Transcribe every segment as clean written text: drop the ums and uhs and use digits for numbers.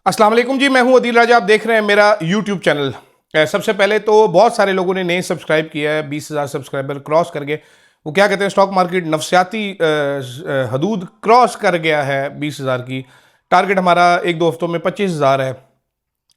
अस्सलाम वालेकुम जी, मैं हूं अदील राजा। आप देख रहे हैं मेरा यूट्यूब चैनल। सबसे पहले तो बहुत सारे लोगों ने नहीं सब्सक्राइब किया है। 20,000 सब्सक्राइबर क्रॉस कर गए। वो क्या कहते हैं, स्टॉक मार्केट नफसियाती हदूद क्रॉस कर गया है 20,000 की। टारगेट हमारा एक दो हफ्तों में 25,000 है।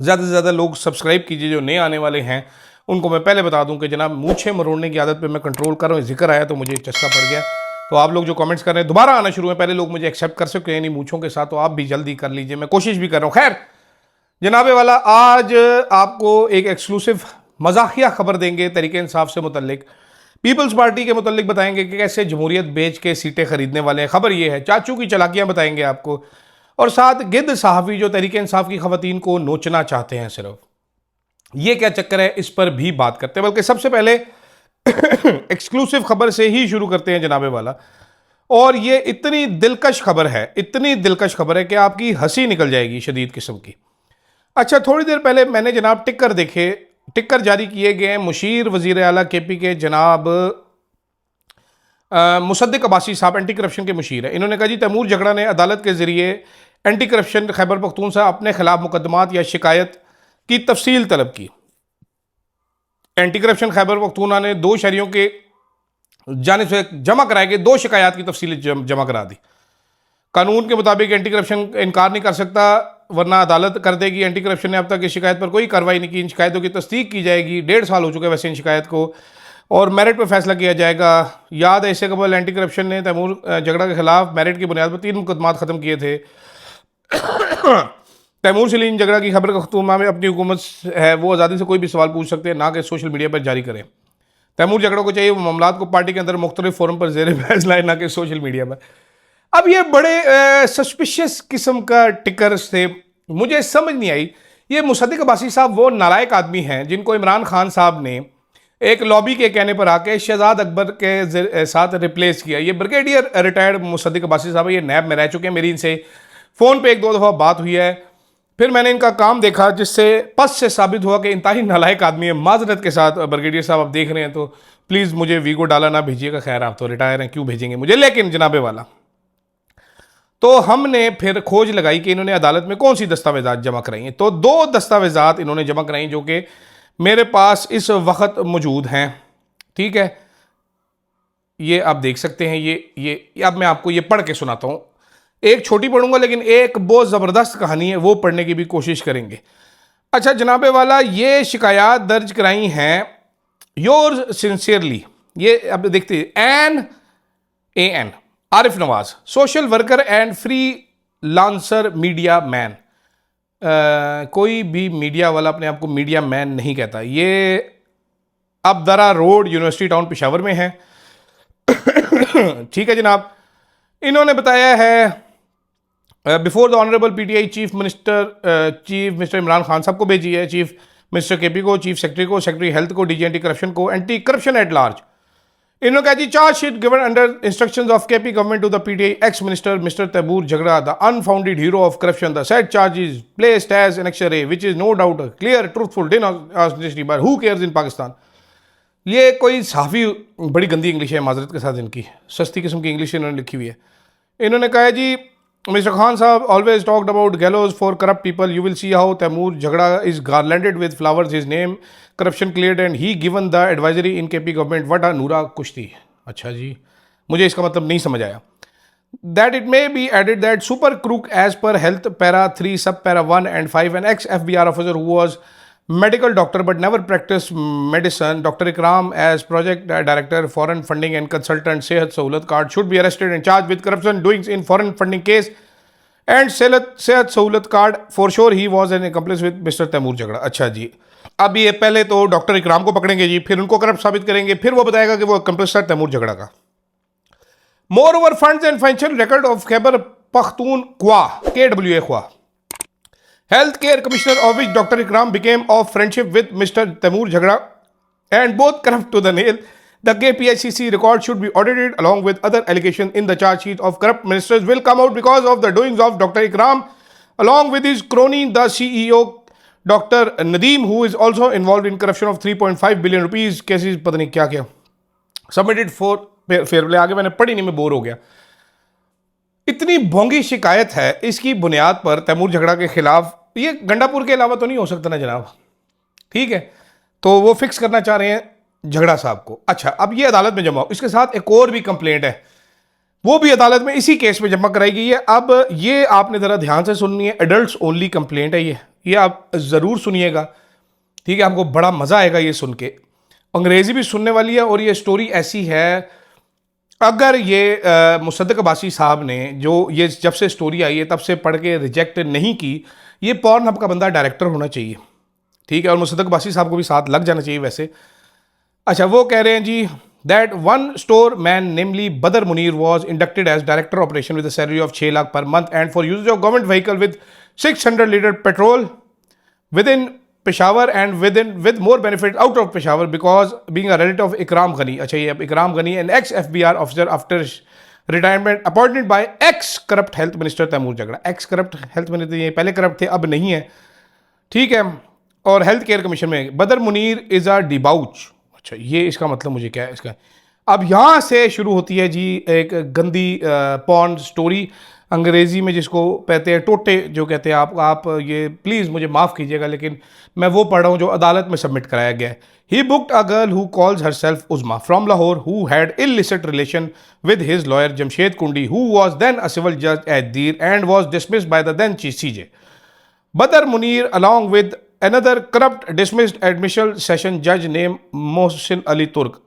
ज़्यादा से ज़्यादा लोग सब्सक्राइब कीजिए जो नए आने वाले हैं। उनको मैं पहले बता दूं कि जनाब, मूछें मरोड़ने की आदत पे मैं कंट्रोल कर रहा हूँ। जिक्र आया तो मुझे चस्का पड़ गया। तो आप लोग जो कमेंट्स कर रहे हैं दोबारा आना शुरू है। पहले लोग मुझे एक्सेप्ट कर सके नहीं मूछों के साथ, तो आप भी जल्दी कर लीजिए। मैं कोशिश भी कर रहा हूँ। खैर जनाबे वाला, आज आपको एक एक्सक्लूसिव मजाकिया खबर देंगे तरीके इंसाफ से मुतल्लिक। पीपल्स पार्टी के मुतल्लिक बताएंगे कि कैसे जमहूरियत बेच के सीटें खरीदने वाले हैं। खबर ये है, चाचू की चालाकियां बताएंगे आपको। और साथ गिद्ध सहाफ़ी जो तरीके इंसाफ की खवातीन को नोचना चाहते हैं, सिर्फ ये क्या चक्कर है, इस पर भी बात करते हैं। बल्कि सबसे पहले एक्सक्लूसिव खबर से ही शुरू करते हैं जनाबे वाला। और ये इतनी दिलकश खबर है, इतनी दिलकश खबर है कि आपकी हंसी निकल जाएगी, शदीद किस्म की। अच्छा, थोड़ी देर पहले मैंने जनाब टिक्कर देखे। टिक्कर जारी किए गए हैं मुशीर वजीर आला केपी के जनाब मुसद्दिक अब्बासी साहब, एंटी करप्शन के मुशीर है। इन्होंने कहा जी, तैमूर झगड़ा ने अदालत के जरिए एंटी करप्शन खैबर पख्तूनख्वा अपने खिलाफ मुकदमात या शिकायत की तफसील तलब की। एंटी करप्शन खैबर पख्तूनख्वा ने दो शहरियों के जानिब से जमा कराए गए दो शिकायत की तफसील जमा करा दी। कानून के मुताबिक एंटी करप्शन इनकार नहीं कर सकता, वरना अदालत कर देगी। एंटी करप्शन ने अब तक इस शिकायत पर कोई कार्रवाई नहीं की। इन शिकायतों की तस्दीक की जाएगी। 1.5 साल हो चुके वैसे इन शिकायत को, और मेरिट पर फैसला किया जाएगा। याद है, इससे कबल एंटी करप्शन ने तैमूर झगड़ा के खिलाफ मेरिट की बुनियाद पर 3 मुकदमात ख़त्म किए थे। तैमूर सलीम झगड़ा की खबर खतूमा में अपनी हुकूमत है, वो आज़ादी से कोई भी सवाल पूछ सकते हैं, ना कि सोशल मीडिया पर जारी करें। तैमूर झगड़ा को चाहिए वो मामलात को पार्टी के अंदर मुख्तलिफ फोरम पर ज़ेर बहस लाए, ना कि सोशल मीडिया पर। अब ये बड़े सस्पिशियस किस्म का टिकर थे, मुझे समझ नहीं आई। ये मुसद्दिक अब्बासी साहब वो नालायक आदमी हैं जिनको इमरान खान साहब ने एक लॉबी के कहने पर आके शहजाद अकबर के साथ रिप्लेस किया। ये ब्रिगेडियर रिटायर्ड मुसद्दिक अब्बासी साहब, ये नैब में रह चुके हैं। मेरी इनसे फ़ोन पे 1-2 दफ़ा बात हुई है। फिर मैंने इनका काम देखा, जिससे पस से साबित हुआ कि इंतहाई नालायक आदमी है। माजरत के साथ ब्रिगेडियर साहब, आप देख रहे हैं तो प्लीज़ मुझे वीगो डाला ना भेजिएगा। खैर, आप तो रिटायर हैं, क्यों भेजेंगे मुझे। लेकिन जनाबे वाला, तो हमने फिर खोज लगाई कि इन्होंने अदालत में कौन सी दस्तावेजात जमा कराई हैं। तो 2 दस्तावेजात इन्होंने जमा कराई जो कि मेरे पास इस वक्त मौजूद हैं। ठीक है, ये आप देख सकते हैं। ये अब मैं आपको ये पढ़ के सुनाता हूँ। एक छोटी पढ़ूंगा, लेकिन एक बहुत ज़बरदस्त कहानी है, वो पढ़ने की भी कोशिश करेंगे। अच्छा जनाबे वाला, ये शिकायत दर्ज कराई हैं योर्स सिंसियरली। ये अब देखते हैं, N Arif Nawaz, social worker and freelancer media man. कोई भी मीडिया वाला अपने आप को मीडिया मैन नहीं कहता। ये Abdara road, university town, Peshawar में है। ठीक है जनाब, इन्होंने बताया है before the honourable PTI chief minister Imran Khan sahab को भेजी है, चीफ मिनिस्टर केपी को, चीफ सेक्रेटरी को, सेक्रेटरी हेल्थ को, डीजी एंटी करप्शन को, एंटी करप्शन एट लार्ज। इन्होंने कहा जी, charge sheet given under instructions of KP government to the PTI ex minister mister Taimur Jhagra, the unfounded hero of corruption, the said charge is placed as an action a which is no doubt clear truthful dishonesty by who cares in Pakistan. ये कोई साफ़ी बड़ी गंदी English है, माजरत के साथ, इनकी सस्ती किस्म की इंग्लिश इन्होंने लिखी हुई है। इन्होंने कहा जी, Mr. Khan Saab always talked about gallows for corrupt people. You will see how Taimur Jhagda is garlanded with flowers. His name corruption cleared and he given the advisory in KP government. What a Noora Kushti. अच्छा जी, मुझे इसका मतलब नहीं समझ आया। That it may be added that super crook as per health para 3 sub para 1 and 5 an ex FBR officer who was medical doctor but never practiced medicine, Dr. Ikram as project director foreign funding and consultant Sehat Sahulat card should be arrested and charged with corruption doings in foreign funding case and Sehat Sahulat card for sure he was an accomplice with Mr. Taimur Jhagda। अच्छा जी, अब ये पहले तो doctor इकराम को पकड़ेंगे जी, फिर उनको corrupt साबित करेंगे, फिर वो बताएगा कि वो accomplice था तैमूर झगड़ा का। Moreover, funds and financial record of Khyber Pakhtunkhwa KWA Khwa Healthcare Commissioner of which Dr. Ikram became of friendship with Mr. Taimur Jhagda and both corrupt to the nail. The KPICC record should be audited along with other allegations in the charge sheet of corrupt ministers will come out because of the doings of Dr. Ikram along with his crony, the CEO Dr. Nadeem, who is also involved in corruption of 3.5 billion rupees cases। पता नहीं क्या क्या submitted for fair. आगे मैंने पढ़ी नहीं, मैं bore हो गया। इतनी भोंगी शिकायत है, इसकी बुनियाद पर तैमूर झगड़ा के खिलाफ ये गंडापुर के अलावा तो नहीं हो सकता ना जनाब, ठीक है। तो वो फिक्स करना चाह रहे हैं झगड़ा साहब को। अच्छा, अब ये अदालत में जमा हो, इसके साथ एक और भी कंप्लेंट है, वो भी अदालत में इसी केस में जमा कराई गई है। अब ये आपने ज़रा ध्यान से सुननी है, एडल्ट्स ओनली कंप्लेंट है ये आप ज़रूर सुनिएगा, ठीक है। आपको बड़ा मज़ा आएगा ये सुन के, अंग्रेज़ी भी सुनने वाली है। और ये स्टोरी ऐसी है, अगर ये मुसद्दक अब्बासी साहब ने जो ये जब से स्टोरी आई है तब से पढ़ के रिजेक्ट नहीं की, ये पॉर्नहब का बंदा डायरेक्टर होना चाहिए, ठीक है। और मुसद्दक अब्बासी साहब को भी साथ लग जाना चाहिए वैसे। अच्छा, वो कह रहे हैं जी that one store man namely Badar Munir was inducted as director operation with salary of 6 lakh per month and for use of government vehicle with 600 litre petrol within Peshawar and with more benefit out of Peshawar because being a relative of Ikram Ghani. अच्छा, ये अब Ikram Ghani, an ex-FBR officer after retirement appointed by ex-corrupt health minister Taimur झगड़ा। ex-corrupt health minister, ये पहले corrupt थे, अब नहीं है, ठीक है। और हेल्थ केयर कमीशन में बदर मुनीर इज़ अ डिबाउच। अच्छा, ये इसका मतलब मुझे क्या है इसका। अब यहाँ से शुरू होती है जी एक गंदी पॉर्न स्टोरी, अंग्रेज़ी में जिसको कहते हैं टोटे जो कहते हैं। आप ये प्लीज़ मुझे माफ़ कीजिएगा, लेकिन मैं वो पढ़ रहा हूँ जो अदालत में सबमिट कराया गया है। He booked a girl who calls her self Uzma from Lahore who had illicit relation with his lawyer Jamshed Kundi who was then a civil जज at Dir and was dismissed by the then CJ. Badar Munir along with another corrupt dismissed admission session judge named Mohsin Ali Turk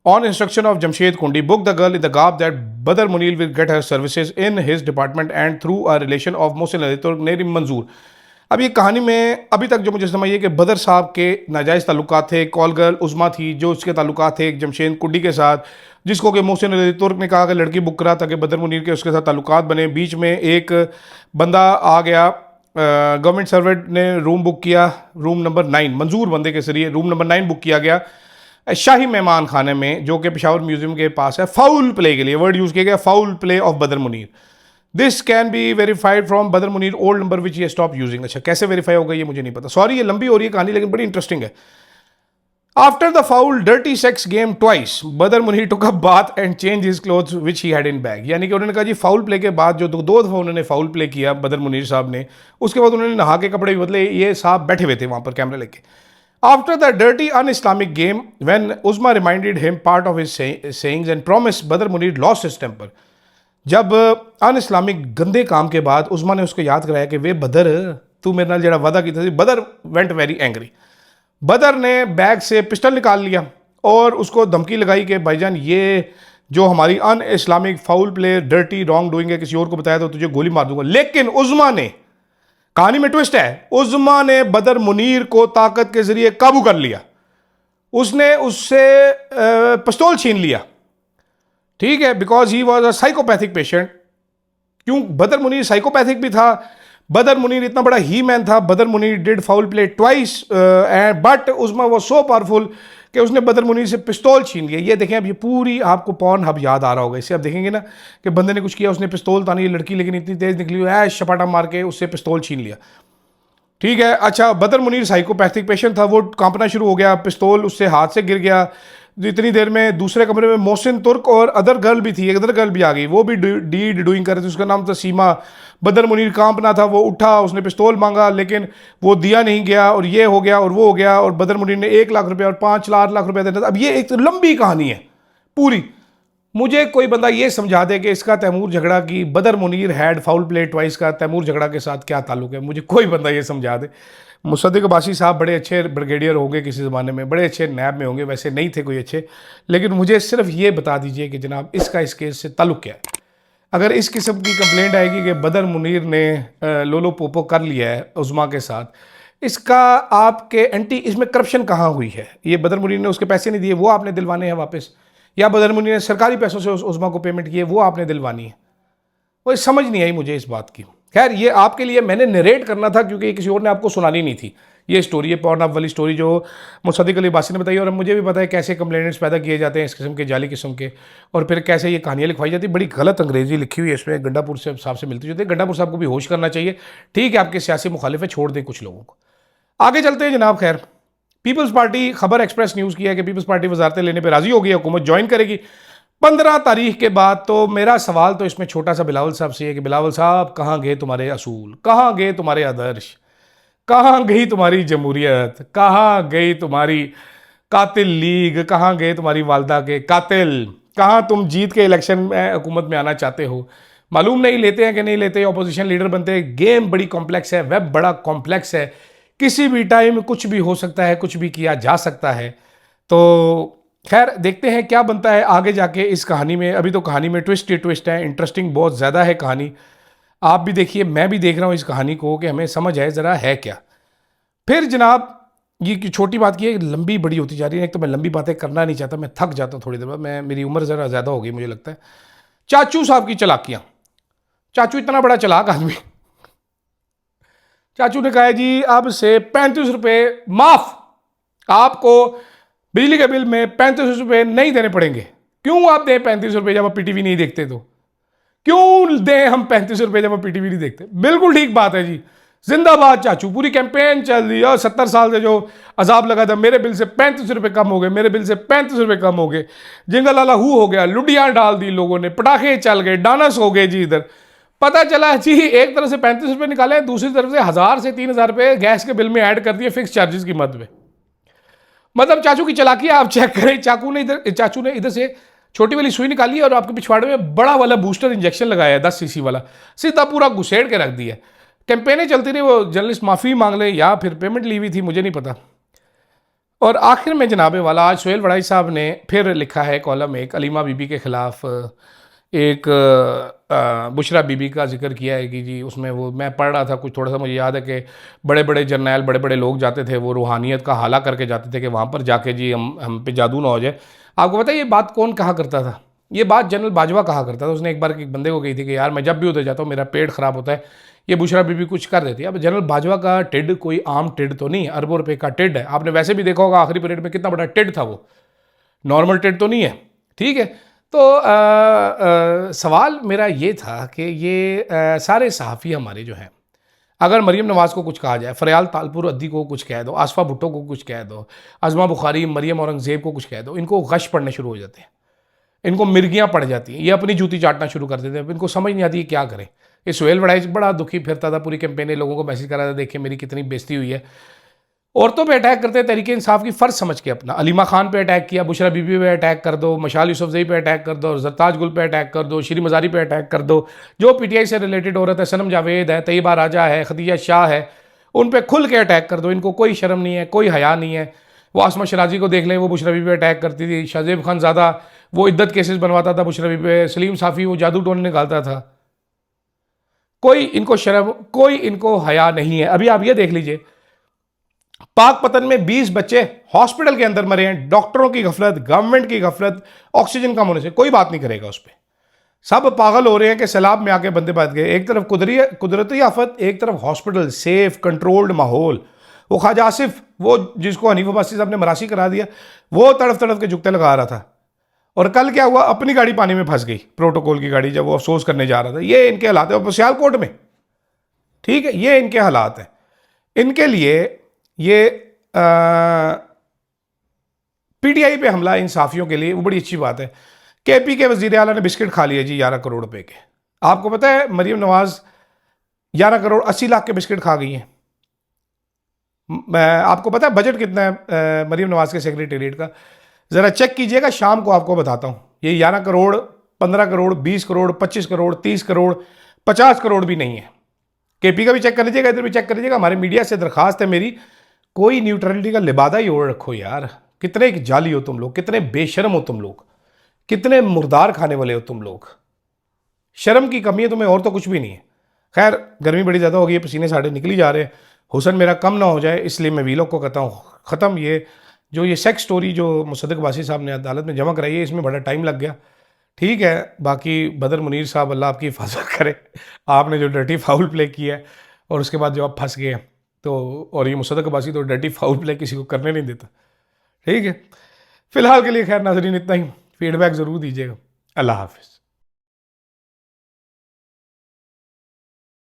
on instruction of Jamshed Kundi booked the girl in the garb that Badr Munir will get her services in his department and through a relation of Mohsin Ali Turk Nerim Manzoor. अब ये कहानी में अभी तक जो मुझे समझ है कि बदर साहब के नाजायज़ ताल्लुकात थे, कॉल गर्ल उज़मा थी जो उसके ताल्लुकात थे जमशेद कुंडी के साथ, जिसको कि मोहसिन अली तुर्क ने कहा कि लड़की बुक करा ताकि बदर मुनीर के उसके साथ ताल्लुकात बने। बीच में एक बंदा आ गया, गवर्नमेंट सर्वेंट ने रूम बुक किया, रूम नंबर 9 मंजूर बंदे के जरिए रूम नंबर 9 बुक किया गया शाही मेहमान खाने में, जो कि पेशावर म्यूजियम के पास है, फाउल प्ले के लिए वर्ड यूज़ किया गया, फाउल प्ले ऑफ बदर Munir. This can be verified from बदर मुनीर ओल्ड नंबर विच ये स्टॉप यूजिंग। अच्छा, कैसे वेरीफाई होगा ये मुझे नहीं पता, सॉरी ये लंबी हो रही है कहानी लेकिन बड़ी इंटरेस्टिंग है। After the foul dirty sex game twice Badar Munir took a bath and change his clothes which he had in bag. यानी कि उन्होंने कहा जी फाउल प्ले के बाद जो दो दफ़ा उन्होंने फाउल प्ले किया बदर मुनीर साहब ने, उसके बाद उन्होंने नहा के कपड़े भी बदले। ये साहब बैठे हुए थे वहाँ पर कैमरा लेके। After the dirty un-Islamic game, when Uzma reminded him part of his sayings and promised, Badr Munir lost his temper. जब अन-इस्लामिक गंदे काम के बाद उज़मा ने उसको याद कराया कि वे बदर तू मेरे नाल जरा वादा की था, बदर वेंट वेरी एंग्री। बदर ने बैग से पिस्टल निकाल लिया और उसको धमकी लगाई कि भाईजान ये जो हमारी un-Islamic foul play dirty wrong doing है, किसी और को बताया तो तुझे गोली मार दूंगा। लेकिन उज़मा ने, कहानी में ट्विस्ट है, उज़मा ने बदर मुनीर को ताकत के जरिए काबू कर लिया। उसने उससे पिस्तौल छीन लिया, ठीक है, because he was a psychopathic patient. क्यों? बदर मुनीर साइकोपैथिक भी था। बदर मुनीर इतना बड़ा ही मैन था। बदर Munir did foul play twice but उज़मा was so powerful कि उसने बदर मुनीर से पिस्तौल छीन लिया। ये देखें, अब ये पूरी आपको पॉर्न हब याद आ रहा होगा, इससे आप देखेंगे ना कि बंदे ने कुछ किया, उसने पिस्तौल तानी, लड़की लेकिन इतनी तेज़ निकली है, शपाटा मार के उससे पिस्तौल छीन लिया, ठीक है। अच्छा, बदर मुनीर साइकोपैथिक पेशेंट था, वो कांपना शुरू हो गया, पिस्तौल उससे हाथ से गिर गया। इतनी देर में दूसरे कमरे में मोहसिन तुर्क और अदर गर्ल भी थी, एक अदर गर्ल भी आ गई, वो भी डीड डूइंग कर रही थी, उसका नाम था सीमा। बदर मुनीर कांपना था, वो उठा, उसने पिस्तौल मांगा लेकिन वो दिया नहीं गया, और ये हो गया और वो हो गया, और बदर मुनीर ने 1 लाख रुपया और 5 लाख रुपया देना था। अब ये एक तो लंबी कहानी है पूरी। मुझे कोई बंदा ये समझा दे कि इसका तैमूर झगड़ा की बदर Munir had foul play twice का तैमूर झगड़ा के साथ क्या ताल्लुक है, मुझे कोई बंदा ये समझा दे। मुसद्दिक अब्बासी साहब बड़े अच्छे ब्रिगेडियर होंगे किसी ज़माने में, बड़े अच्छे नैब में होंगे, वैसे नहीं थे कोई अच्छे, लेकिन मुझे सिर्फ ये बता दीजिए कि जनाब इसका इस केस से ताल्लुक क्या है। अगर इस किस्म की कंप्लेंट आएगी कि बदर मुनीर ने लोलो पोपो कर लिया है उज़मा के साथ, इसका आपके एंटी इसमें करप्शन कहाँ हुई है? ये बदर मुनीर ने उसके पैसे नहीं दिए, वो आपने दिलवाने हैं वापस, या बदर मुनीर ने सरकारी पैसों से उस उज़मा को पेमेंट की है, वो आपने दिलवानी है? वो समझ नहीं आई मुझे इस बात की। खैर, ये आपके लिए मैंने नरेट करना था क्योंकि किसी और ने आपको सुनानी नहीं थी ये स्टोरी, ये पॉर्न अप वाली स्टोरी जो मुसद्दिक अली अब्बासी ने बताई। और मुझे भी पता है कैसे कंप्लेंट्स पैदा किए जाते हैं इस किस्म के, जाली किस्म के, और फिर कैसे ये कहानियाँ लिखवाई जाती है। बड़ी गलत अंग्रेजी लिखी हुई है इसमें, गंडापुर से साहब से मिलती जुलती है। गंडापुर साहब को भी होश करना चाहिए, ठीक है, आपके सियासी मुखालिफ है, छोड़ दें कुछ लोगों को। आगे चलते हैं जनाब। खैर, पीपल्स पार्टी, खबर एक्सप्रेस न्यूज़ की है कि पीपल्स पार्टी वजारतें लेने पर राजी हो गई, हुकूमत ज्वाइन करेगी 15 तारीख के बाद। तो मेरा सवाल तो इसमें छोटा सा बिलावल साहब से है कि बिलावल साहब, कहाँ गए तुम्हारे असूल, कहाँ गए तुम्हारे आदर्श? कहाँ गई तुम्हारी जमहूरियत, कहाँ गई तुम्हारी कातिल लीग, कहाँ गए तुम्हारी वालदा के कातिल, कहाँ तुम जीत के इलेक्शन में हुकूमत में आना चाहते हो। मालूम नहीं लेते हैं कि नहीं लेते, ऑपोजिशन लीडर बनते हैं। गेम बड़ी कॉम्प्लेक्स है, वेब बड़ा कॉम्प्लेक्स है, किसी भी टाइम कुछ भी हो सकता है, कुछ भी किया जा सकता है। तो खैर देखते हैं क्या बनता है आगे जाके इस कहानी में। अभी तो कहानी में ट्विस्ट ही ट्विस्ट है, इंटरेस्टिंग बहुत ज़्यादा है कहानी। आप भी देखिए, मैं भी देख रहा हूँ इस कहानी को कि हमें समझ है ज़रा है क्या। फिर जनाब ये की छोटी बात की है, लंबी बड़ी होती जा रही है। एक तो मैं लंबी बातें करना नहीं चाहता, मैं थक जाता हूँ थोड़ी देर बाद, मैं मेरी उम्र ज़रा ज़्यादा हो गई मुझे लगता है। चाचू साहब की चालाकियाँ। चाचू इतना बड़ा चालाक आदमी, चाचू ने कहा है जी अब से 35 रुपये माफ, आपको बिजली के बिल में 35 रुपये नहीं देने पड़ेंगे। क्यों आप दें 35 रुपये जब आप पीटीवी नहीं देखते? तो क्यों दें हम 35 रुपये जब आप पीटीवी नहीं देखते? बिल्कुल ठीक बात है जी, जिंदाबाद चाचू। पूरी कैंपेन चल रही है और 70 साल से जो अजाब लगा था, मेरे बिल से 35 रुपये कम हो गए, मेरे बिल से 35 रुपये कम हो गए, जिंगल लाला हु हो गया, लुडियां डाल दी लोगों ने, पटाखे चल गए, डानस हो गए जी। इधर पता चला जी एक तरफ से 35 रुपये निकाले, दूसरी तरफ से 1000 से 3000 रुपये गैस के बिल में ऐड कर दिए फिक्स चार्जेस की मद में। मतलब चाचू की चालाकी आप चेक करें। चाचू ने इधर से छोटी वाली सुई निकाली और आपके पिछवाड़े में बड़ा वाला बूस्टर इंजेक्शन लगाया 10 सीसी वाला, सीधा पूरा घुसेड़ के रख दिया। कैंपेनें चलती रही, वो जर्नलिस्ट माफ़ी मांग ले या फिर पेमेंट ली हुई थी मुझे नहीं पता। और आखिर में जनाबे वाला आज सोहेल वड़ाई साहब ने फिर लिखा है कॉलम, एक अलीमा बीबी के ख़िलाफ़ एक बुशरा बीबी का जिक्र किया है कि जी उसमें वो मैं पढ़ रहा था कुछ थोड़ा सा, मुझे याद है कि बड़े बड़े जर्नैल बड़े बड़े लोग जाते थे, वो रूहानियत का हाला करके जाते थे कि वहाँ पर जाके जी हम पे जादू ना हो जाए। आपको पता है ये बात कौन कहा करता था? ये बात जनरल बाजवा कहा करता था। उसने एक बार एक बंदे को कही थी कि यार मैं जब भी उधर जाता हूँ मेरा पेट ख़राब होता है, ये बुशरा बीबी कुछ कर देती है। अब जनरल बाजवा का टिड कोई आम टिड तो नहीं, अरबों रुपये का टिड है। आपने वैसे भी देखा होगा आखिरी पीरियड में कितना बड़ा टिड था, वो नॉर्मल टिड तो नहीं है, ठीक है। तो सवाल मेरा ये था कि ये सारे सहाफ़ी हमारे जो हैं, अगर मरीम नवाज़ को कुछ कहा जाए, फ़रयाल तालपुर अद्दी को कुछ कह दो, आसफ़ा भुट्टो को कुछ कह दो, अज़मा बुखारी, मरीम औरंगज़ेब को कुछ कह दो, इनको गश पड़ने शुरू हो जाते हैं, इनको मिर्गियाँ पड़ जाती हैं, ये अपनी जूती चाटना शुरू कर देते हैं। इनको समझ नहीं आती क्या करें। ये सोहेल वड़ाई बड़ा दुखी फिरता था पूरी कैंपेन, लोगों को मैसेज करा था देखिए मेरी कितनी बेइज्जती हुई है। औरतों पे अटैक करते हैं तहरीक इंसाफ की फ़र्ज समझ के अपना। अलीमा खान पे अटैक किया, बुशरा बीबी पे अटैक कर दो, मशाल यूसुफजई पे अटैक कर दो, जरताज गुल पे अटैक कर दो, श्री मज़ारी पे अटैक कर दो, जो पीटीआई से रिलेटेड औरत है, सनम जावेद है, तैयबा राजा है, खदीजा शाह है, उन पे खुल के अटैक कर दो। इनको कोई शर्म नहीं है, कोई हया नहीं है। वो आसमा शराजी को देख लें, वो बुशरा बीबी पे अटैक करती थी। शाहजेब खान ज़्यादा वो इद्दत केसेस बनवाता था बुशरा बीबी पे। सलीम साफ़ी वो जादू टोने निकालता था। कोई इनको शर्म, कोई इनको हया नहीं है। अभी आप ये देख लीजिए, पाकपतन में 20 बच्चे हॉस्पिटल के अंदर मरे हैं, डॉक्टरों की गफलत, गवर्नमेंट की गफलत, ऑक्सीजन कम होने से कोई बात नहीं करेगा उस पर। सब पागल हो रहे हैं कि सैलाब में आके बंदे बच गए। एक तरफ कुदरती आफत, एक तरफ हॉस्पिटल, सेफ कंट्रोल्ड माहौल। वो ख्वाजा आसिफ, वो जिसको हनीफ अब्बासी साहब ने मरासी करा दिया, वो तड़फ तड़फ के जुगते लगा रहा था। और कल क्या हुआ, अपनी गाड़ी पानी में फंस गई, प्रोटोकॉल की गाड़ी, जब वो अफसोस करने जा रहा था। ये इनके हालात है सियालकोट में, ठीक है, ये इनके हालात हैं। इनके लिए ये पीटीआई पे हमला इन साफियों के लिए वो बड़ी अच्छी बात है। केपी के वजीर आला ने बिस्किट खा लिए जी 11 करोड़ रुपए के। आपको पता है मरीम नवाज 11 करोड़ 80 लाख के बिस्किट खा गई हैं। आपको पता है बजट कितना है मरीम नवाज के सेक्रेटेरिएट का? ज़रा चेक कीजिएगा, शाम को आपको बताता हूँ। ये 11 करोड़, 15 करोड़, 20 करोड़, 25 करोड़, 30 करोड़, 50 करोड़ भी नहीं है। केपी का भी चेक कर लीजिएगा, इधर भी चेक कर लीजिएगा। हमारे मीडिया से दरखास्त है मेरी, कोई न्यूट्रलिटी का लिबादा ही ओढ़ रखो यार। कितने जाली हो तुम लोग, कितने बेशर्म हो तुम लोग, कितने मुर्दार खाने वाले हो तुम लोग। शर्म की कमी है तुम्हें, और तो कुछ भी नहीं है। खैर गर्मी बड़ी ज़्यादा हो गई है, पसीने साढ़े निकली जा रहे हैं। हुसन मेरा कम ना हो जाए इसलिए मैं वीलॉग को कहता हूँ ख़त्म। ये जो ये सेक्स स्टोरी जो मुसद्दक अब्बासी साहब ने अदालत में जमा कराई है, इसमें बड़ा टाइम लग गया, ठीक है। बाकी बदर मुनीर साहब अल्लाह आपकी हिफाजत करे। आपने जो डर्टी फाउल प्ले किया है और उसके बाद जो आप फंस गए तो, और ये मुसद्दक अब्बासी तो डर्टी फाउल प्ले किसी को करने नहीं देता, ठीक है। फिलहाल के लिए खैर नाज़रीन इतना ही। फीडबैक ज़रूर दीजिएगा। अल्लाह हाफ़िज़।